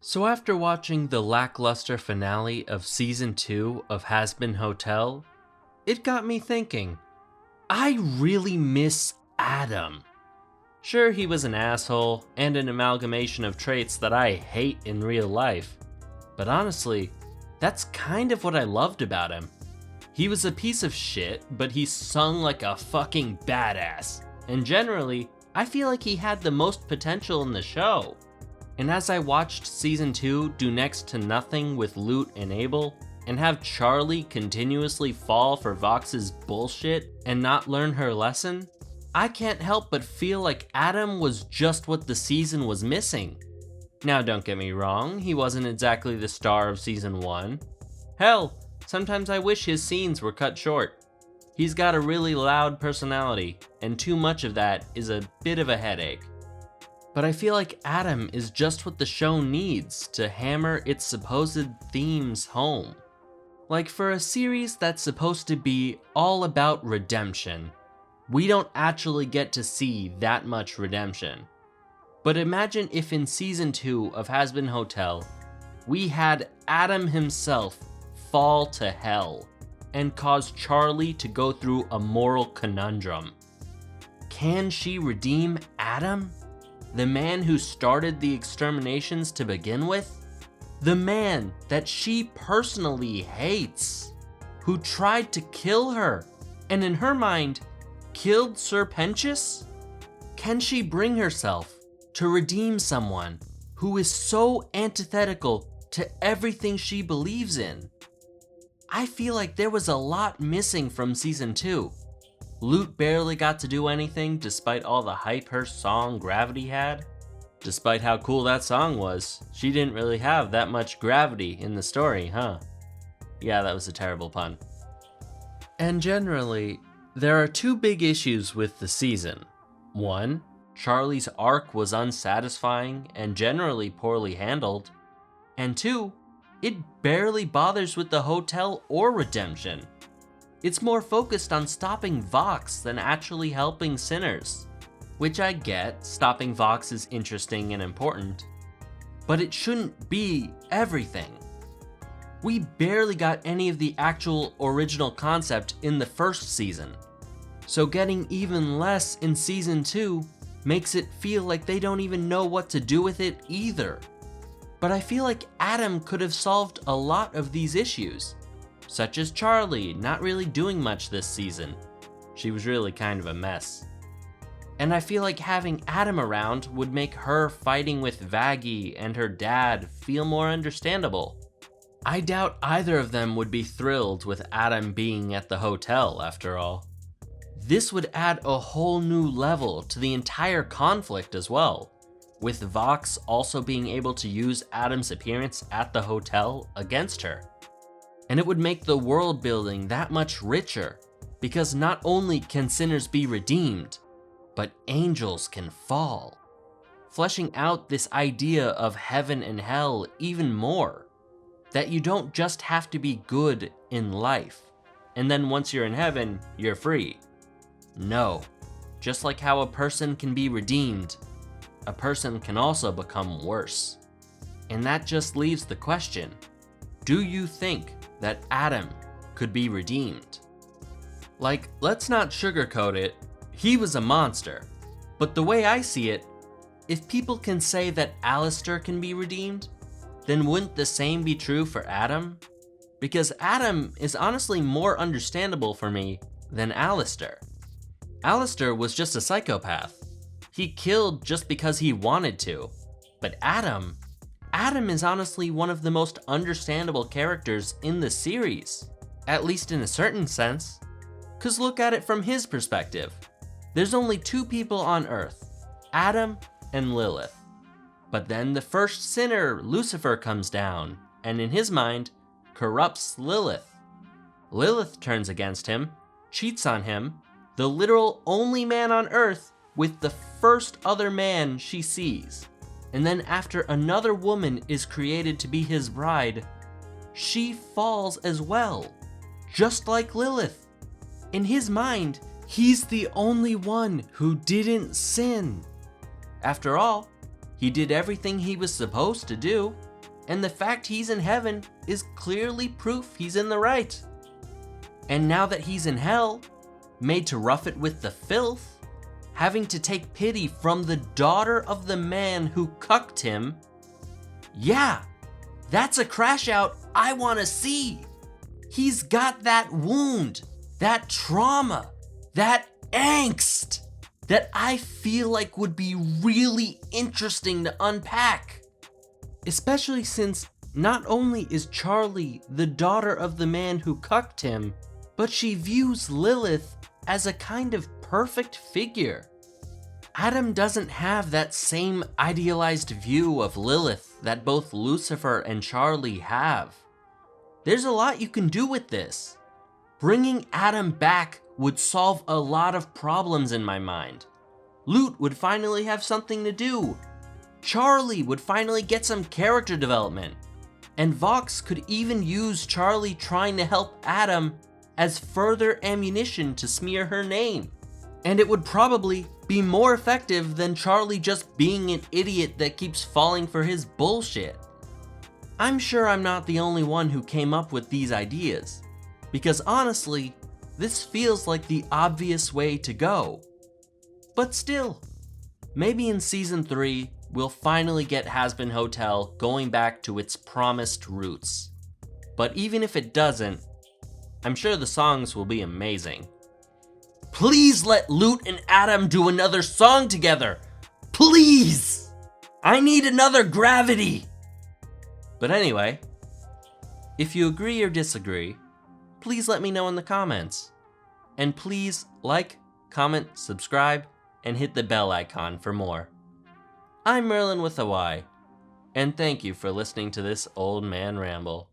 So after watching the lackluster finale of Season 2 of Hazbin Hotel, it got me thinking, I really miss Adam. Sure, he was an asshole and an amalgamation of traits that I hate in real life, but honestly, that's kind of what I loved about him. He was a piece of shit, but he sung like a fucking badass, and generally, I feel like he had the most potential in the show. And as I watched Season 2 do next to nothing with Lute and Abel, and have Charlie continuously fall for Vox's bullshit and not learn her lesson, I can't help but feel like Adam was just what the season was missing. Now don't get me wrong, he wasn't exactly the star of Season 1. Hell, sometimes I wish his scenes were cut short. He's got a really loud personality, and too much of that is a bit of a headache. But I feel like Adam is just what the show needs to hammer its supposed themes home. Like for a series that's supposed to be all about redemption, we don't actually get to see that much redemption. But imagine if in Season 2 of Hazbin Hotel, we had Adam himself fall to hell and cause Charlie to go through a moral conundrum. Can she redeem Adam? The man who started the exterminations to begin with? The man that she personally hates, who tried to kill her, and in her mind, killed Sir Pentious? Can she bring herself to redeem someone who is so antithetical to everything she believes in? I feel like there was a lot missing from Season 2. Lute barely got to do anything despite all the hype her song Gravity had. Despite how cool that song was, she didn't really have that much gravity in the story, huh? Yeah, that was a terrible pun. And generally, there are two big issues with the season. One, Charlie's arc was unsatisfying and generally poorly handled. And two, it barely bothers with the hotel or redemption. It's more focused on stopping Vox than actually helping sinners. Which I get, stopping Vox is interesting and important, but it shouldn't be everything. We barely got any of the actual original concept in the first season, so getting even less in Season 2 makes it feel like they don't even know what to do with it either. But I feel like Adam could have solved a lot of these issues, such as Charlie not really doing much this season. She was really kind of a mess. And I feel like having Adam around would make her fighting with Vaggie and her dad feel more understandable. I doubt either of them would be thrilled with Adam being at the hotel, after all. This would add a whole new level to the entire conflict as well, with Vox also being able to use Adam's appearance at the hotel against her. And it would make the world building that much richer, because not only can sinners be redeemed, but angels can fall, fleshing out this idea of heaven and hell even more, that you don't just have to be good in life, and then once you're in heaven, you're free. No, just like how a person can be redeemed, a person can also become worse. And that just leaves the question, do you think that Adam could be redeemed? Like, let's not sugarcoat it, he was a monster. But the way I see it, if people can say that Alistair can be redeemed, then wouldn't the same be true for Adam? Because Adam is honestly more understandable for me than Alistair. Alistair was just a psychopath. He killed just because he wanted to. But Adam is honestly one of the most understandable characters in the series, at least in a certain sense. 'Cause look at it from his perspective. There's only two people on Earth, Adam and Lilith. But then the first sinner, Lucifer, comes down, and in his mind, corrupts Lilith. Lilith turns against him, cheats on him, the literal only man on Earth, with the first other man she sees. And then after another woman is created to be his bride, she falls as well, just like Lilith. In his mind, he's the only one who didn't sin. After all, he did everything he was supposed to do, and the fact he's in heaven is clearly proof he's in the right. And now that he's in hell, made to rough it with the filth, having to take pity from the daughter of the man who cucked him, yeah, that's a crash out I want to see. He's got that wound, that trauma, that angst that I feel like would be really interesting to unpack. Especially since not only is Charlie the daughter of the man who cucked him, but she views Lilith as a kind of perfect figure. Adam doesn't have that same idealized view of Lilith that both Lucifer and Charlie have. There's a lot you can do with this. Bringing Adam back would solve a lot of problems in my mind. Lute would finally have something to do. Charlie would finally get some character development. And Vox could even use Charlie trying to help Adam as further ammunition to smear her name. And it would probably be more effective than Charlie just being an idiot that keeps falling for his bullshit. I'm sure I'm not the only one who came up with these ideas, because honestly, this feels like the obvious way to go. But still, maybe in season 3, we'll finally get Hazbin Hotel going back to its promised roots. But even if it doesn't, I'm sure the songs will be amazing. Please let Lute and Adam do another song together! Please! I need another Gravity! But anyway, if you agree or disagree, please let me know in the comments. And please like, comment, subscribe, and hit the bell icon for more. I'm Merlin with a Y, and thank you for listening to this old man ramble.